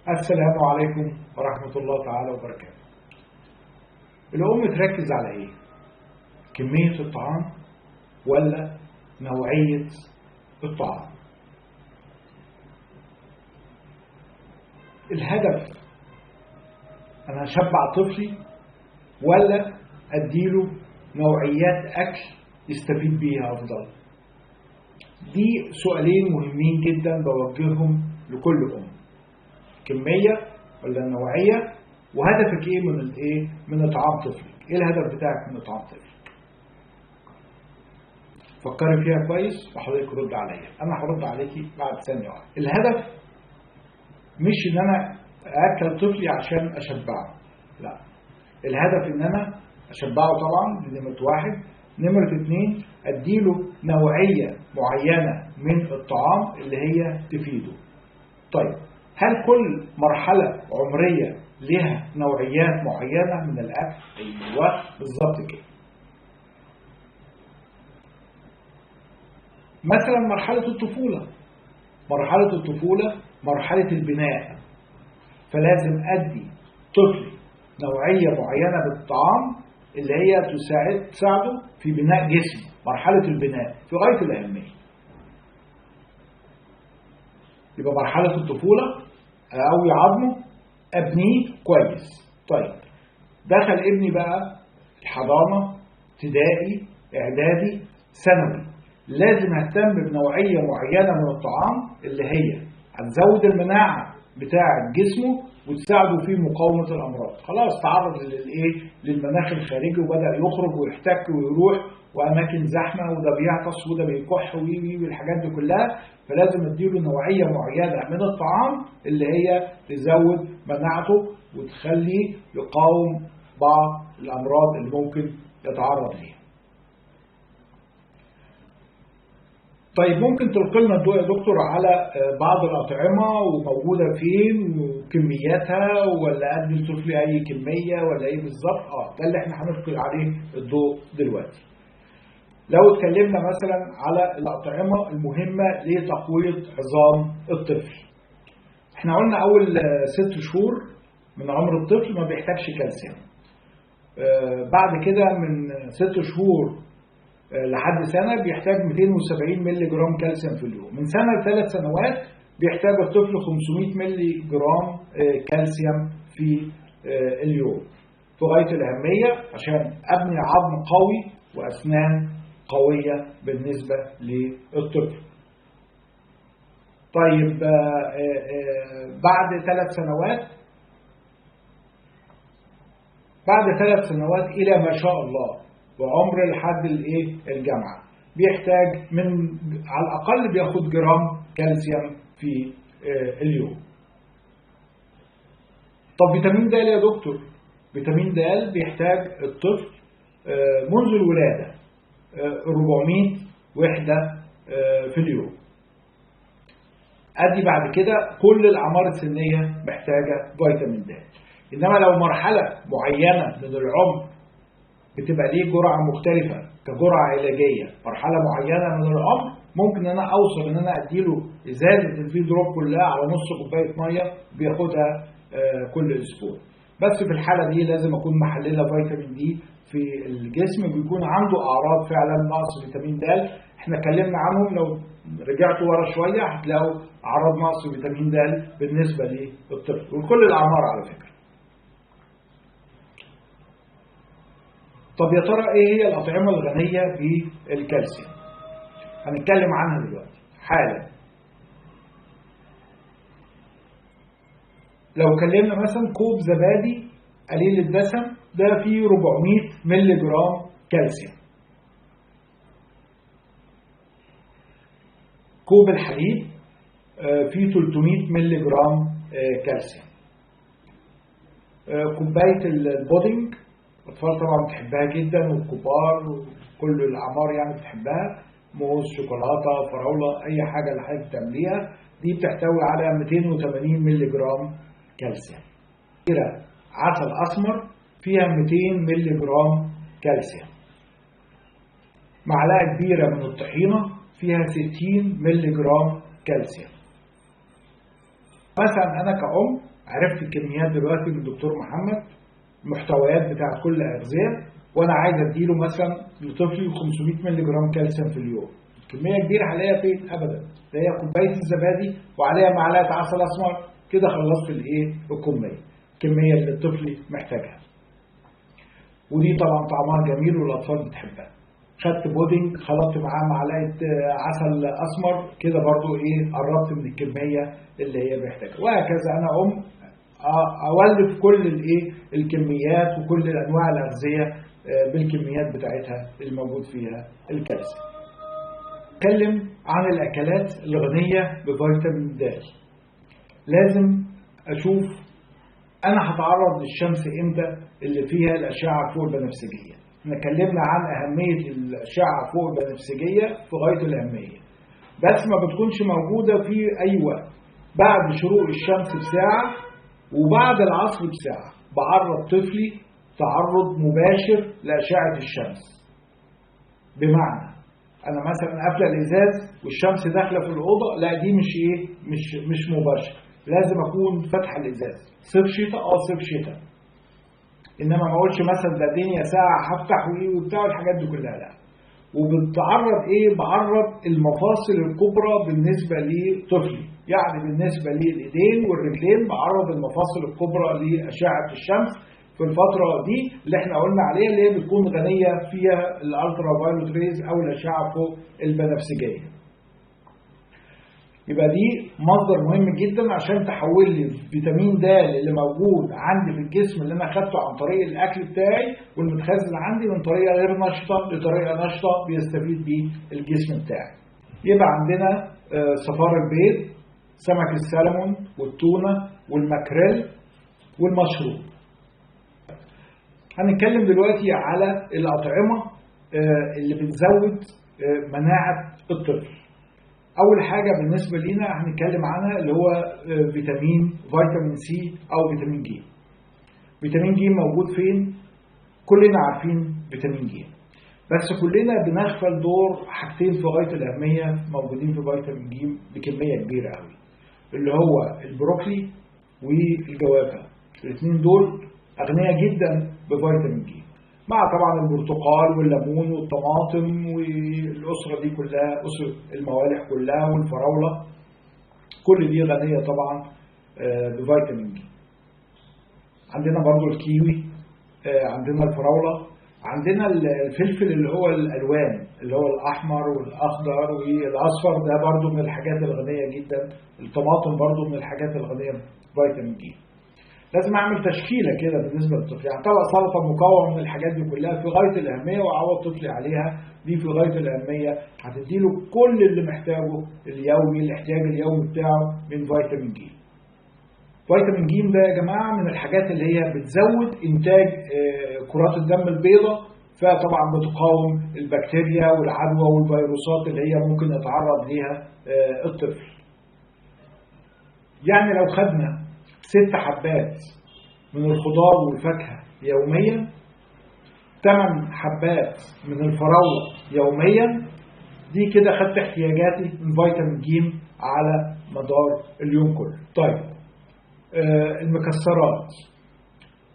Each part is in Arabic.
السلام عليكم ورحمة الله تعالى وبركاته. الأم تركز على إيه؟ كمية الطعام ولا نوعية الطعام؟ الهدف أنا أشبع طفلي ولا أديله نوعيات أكل يستفيد بيها أفضل؟ دي سؤالين مهمين جدا بوجههم لكل أم. كمية ولا النوعية؟ وهدفك ايه من طعام طفلك؟ ايه الهدف بتاعك من طعام طفلك؟ فكري فيها كويس وحضرتك رد عليا. انا هرد عليكي بعد ثانية واحدة. الهدف مش ان انا اكل طفلي عشان اشبعه، لا. الهدف ان انا اشبعه طبعا، دي نمرة واحد. نمرة اتنين، اديله نوعية معينة من الطعام اللي هي تفيده. طيب، هل كل مرحلة عمرية لها نوعيات معينة من الأكل؟ أيوة بالظبط كده. مثلا مرحلة الطفولة، مرحلة البناء، فلازم أدي طفلي نوعية معينة بالطعام اللي هي تساعده في بناء جسمه. مرحلة البناء في غاية الأهمية. يبقى مرحلة الطفولة أقوي عظمه، أبنيه كويس. طيب، دخل ابني بقى الحضانة، ابتدائي، إعدادي، ثانوي، لازم أهتم بنوعية معينة من الطعام اللي هي هتزود المناعة بتاعة جسمه وتساعده في مقاومة الأمراض. خلاص تعرض للمناخ الخارجي وبدأ يخرج ويحتك ويروح وأماكن زحمة، وده بيعطس وده بيكح والحاجات دي كلها، فلازم اديله نوعية معينة من الطعام اللي هي تزود مناعته وتخليه يقاوم بعض الأمراض اللي ممكن يتعرض ليها. طيب، ممكن تلقي لنا الضوء يا دكتور على بعض الأطعمة وموجودة فين وكمياتها، ولا أدي لطفلي أي كمية ولا إيه بالظبط؟ ده اللي احنا هنلقي عليه الضوء دلوقتي. لو اتكلمنا مثلا على الأطعمة المهمة لتقوية عظام الطفل، احنا قلنا أول 6 شهور من عمر الطفل ما بيحتاجش كالسيوم. بعد كده من 6 شهور لحد سنة بيحتاج 270 مللي جرام كالسيوم في اليوم. من سنة ل3 سنوات بيحتاج الطفل 500 مللي جرام كالسيوم في اليوم. في غاية الأهمية عشان أبني عظم قوي وأسنان قوية بالنسبة للطفل. طيب، بعد 3 سنوات إلى ما شاء الله وعمر لحد الجامعة بيحتاج على الأقل بياخد جرام كالسيوم في اليوم. طب فيتامين د يا دكتور؟ فيتامين د بيحتاج الطفل منذ الولادة 400 وحدة في اليوم. أدي بعد كده كل الأعمار السنية محتاجة فيتامين د. إنما لو مرحلة معينة من العمر بتبقى ليه جرعة مختلفة كجرعة علاجية، مرحلة معينة من العمر ممكن أنا أوصل إن أنا أديله إزازة الفيد دروب كلها على نص كوباية مية بياخدها كل أسبوع. بس في الحالة دي لازم أكون محللة فيتامين دي في الجسم، بيكون عنده أعراض فعلا نقص فيتامين د. احنا اتكلمنا عنهم، لو رجعتوا ورا شوية هتلاقوا أعراض نقص فيتامين د بالنسبة للطفل وكل الأعمار على فكرة. طب يا ترى ايه هي الأطعمة الغنية بالكالسيوم؟ هنتكلم عنها دلوقتي حالا. لو كلمنا مثلا كوب زبادي قليل الدسم ده فيه 400 مللي جرام كالسيوم. كوب الحليب فيه 300 مللي جرام كالسيوم. كوباية البودنج الأطفال طبعا بتحبها جدا، والكبار وكل الأعمار يعني بتحبها، موز، شوكولاتة، فراولة، أي حاجة اللي حضرتك بتعمليها دي بتحتوي على 280 مللي جرام كالسيوم. عسل أسمر فيها 200 مللي جرام كالسيوم. معلقة كبيرة من الطحينة فيها 60 مللي جرام كالسيوم. مثلا أنا كأم عرفت الكميات دلوقتي من الدكتور محمد، المحتويات بتاعت كل أغذية، وأنا عايز أديله مثلا لطفلي 500 مللي جرام كالسيوم في اليوم. كمية كبيرة هلاقيها فين؟ أبدا. ده هي كوباية الزبادي وعليها معلقة عسل أسمر، كده خلصت الكمية اللي الطفل محتاجها. ودي طبعا طعمها جميل والأطفال بتحبها. خدت بودنج خلطت معاه معلقة عسل أسمر، كده برضو قربت من الكمية اللي هي محتاجها. وهكذا أنا أولف كل الكميات وكل أنواع الأغذية بالكميات بتاعتها الموجود فيها الكالسيوم. نتكلم عن الأكلات الغنية بفيتامين د. لازم أشوف أنا هتعرض للشمس إمتى اللي فيها الأشعة فوق البنفسجية. احنا اتكلمنا عن أهمية الأشعة فوق البنفسجية في غاية الأهمية، بس ما بتكونش موجودة في أي وقت. بعد شروق الشمس بساعة وبعد العصر بساعة بعرض طفلي تعرض مباشر لأشعة الشمس. بمعنى أنا مثلا قافلة الإزاز والشمس داخلة في الأوضة، لا دي مش مباشر، لازم أكون فاتحة الإزاز. صيف شتاء صيف شتاء، إنما ما أقولش مثلا ده الدنيا ساعة هفتح وبتاع الحاجات دي كلها، لا. وبتعرض بعرض المفاصل الكبرى بالنسبة لطفلي، يعني بالنسبة للإيدين والرجلين بعرض المفاصل الكبرى لأشعة الشمس في الفترة دي اللي احنا قلنا عليها، اللي هي بتكون غنية فيها الالترا فايولوت ريز او الاشعة فوق البنفسجية. يبقى دي مصدر مهم جدا عشان تحول لي فيتامين د اللي موجود عندي في الجسم اللي انا اخدته عن طريق الاكل بتاعي والمتخزن عندي من طريقة غير نشطة لطريقة نشطة بيستفيد بيه الجسم بتاعي. يبقى عندنا صفار البيض، سمك السلمون والتونة والماكريل والمشروم. هنتكلم دلوقتي على الأطعمة اللي بتزود مناعة الطفل. أول حاجة بالنسبة لنا هنتكلم عنها اللي هو فيتامين سي أو فيتامين ج. فيتامين ج موجود فين؟ كلنا عارفين فيتامين ج، بس كلنا بنغفل دور حاجتين في غاية الأهمية موجودين في فيتامين ج بكمية كبيرة قوي، اللي هو البروكلي والجوافة. الاثنين دول أغنياء جدا بفيتامين ج، مع طبعا البرتقال والليمون والطماطم والأسرة دي كلها، أسرة الموالح كلها والفراولة، كل دي غنية طبعا بفيتامين ج. عندنا برضو الكيوي، عندنا الفراولة، عندنا الفلفل اللي هو الألوان اللي هو الأحمر والأخضر والأصفر، ده برضو من الحاجات الغنية جدا. الطماطم برضو من الحاجات الغنية بفيتامين ج. لازم اعمل تشكيله كده بالنسبه للطفل، يعني طبق سلطه مكون من الحاجات دي كلها في غايه الاهميه، واعوض طفلي عليها، دي في غايه الاهميه، هتديله كل اللي محتاجه اليومي، الاحتياج اليومي بتاعه من فيتامين ج. فيتامين ج ده يا جماعه من الحاجات اللي هي بتزود انتاج كرات الدم البيضاء، فطبعا بتقاوم البكتيريا والعدوى والفيروسات اللي هي ممكن يتعرض ليها الطفل. يعني لو خدنا 6 حبات من الخضار والفاكهة يوميا، 8 حبات من الفراولة يوميا، دي كده خدت احتياجاتي من فيتامين ج على مدار اليوم كله. طيب المكسرات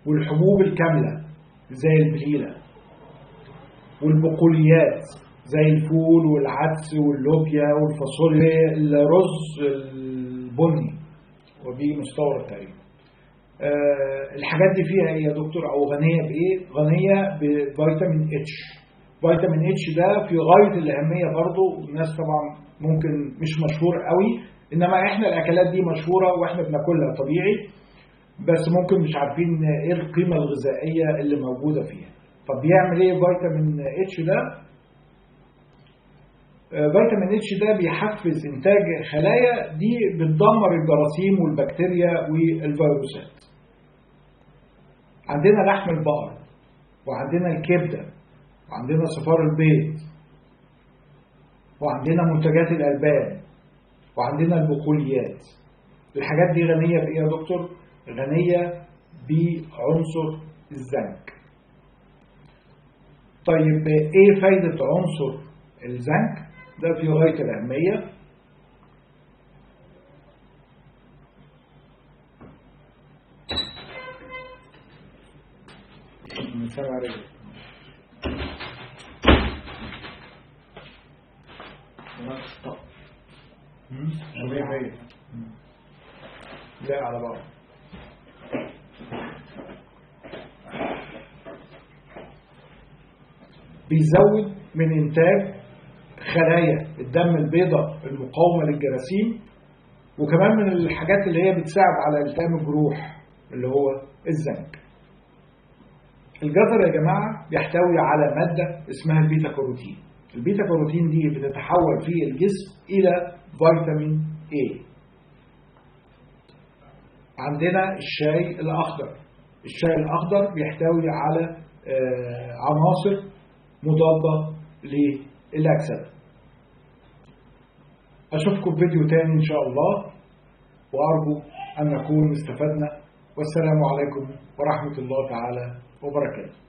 والحبوب الكاملة زي البليلة، والبقوليات زي الفول والعدس واللوبيا والفاصوليا، الرز البني وبيجي مستورد تقريبا. الحاجات دي فيها ايه يا دكتور او غنيه بايه؟ غنيه بفيتامين اتش. فيتامين اتش ده في غايه الاهميه برضو. الناس طبعا ممكن مش مشهور قوي، انما احنا الاكلات دي مشهوره واحنا بناكلها طبيعي، بس ممكن مش عارفين ايه القيمه الغذائيه اللي موجوده فيها. طب بيعمل ايه فيتامين اتش ده؟ فيتامين اتش ده بيحفز انتاج خلايا دي بتدمر الجراثيم والبكتيريا والفيروسات. عندنا لحم البقر، وعندنا الكبده، وعندنا صفار البيض، وعندنا منتجات الالبان، وعندنا البقوليات. الحاجات دي غنيه بايه يا دكتور؟ غنيه بعنصر الزنك. طيب ايه فايده عنصر الزنك؟ ده في غاية الأهمية. سامع رجل. لا على بعض. بيزود من إنتاج خلايا الدم البيضاء المقاومة للجراثيم، وكمان من الحاجات اللي هي بتساعد على التئام الجروح اللي هو الزنك. الجزر يا جماعة يحتوي على مادة اسمها البيتا كاروتين. البيتا كاروتين دي بتتحول في الجسم إلى فيتامين A. عندنا الشاي الأخضر. الشاي الأخضر بيحتوي على عناصر مضادة للأكسدة. أشوفكم في فيديو تاني إن شاء الله، وأرجو أن نكون استفدنا، والسلام عليكم ورحمة الله تعالى وبركاته.